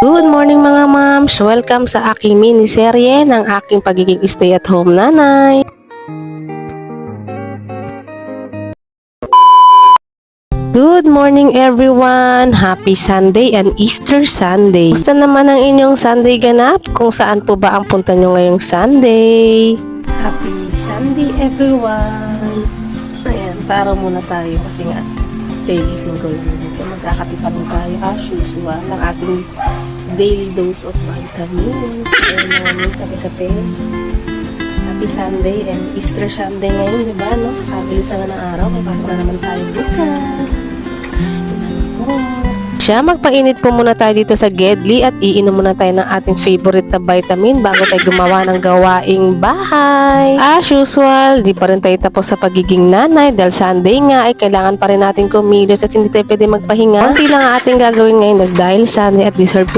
Good morning mga moms! Welcome sa aking miniserye ng aking pagiging stay-at-home nanay. Good morning everyone! Happy Sunday and Easter Sunday! Gusto naman ang inyong Sunday ganap? Kung saan po ba ang punta nyo ngayong Sunday? Happy Sunday everyone! Ayan, paro muna tayo kasi nga gising ko lang. So magkakatipan tayo as usual ang ating daily dose of vitamins. Ayan naman, kape-kape. Happy Sunday and Easter Sunday ngayon, diba? No? Sabi sa ng araw, papasok na naman tayo bukas. Siya, magpainit po muna tayo dito sa Gedli at iinom muna tayo ng ating favorite na vitamin bago tayo gumawa ng gawaing bahay. As usual, di pa rin tayo tapos sa pagiging nanay dahil Sunday nga ay kailangan pa rin natin kumilos at hindi tayo pwede magpahinga. Kunti lang ang ating gagawin ngayon dahil Sunday at deserve ko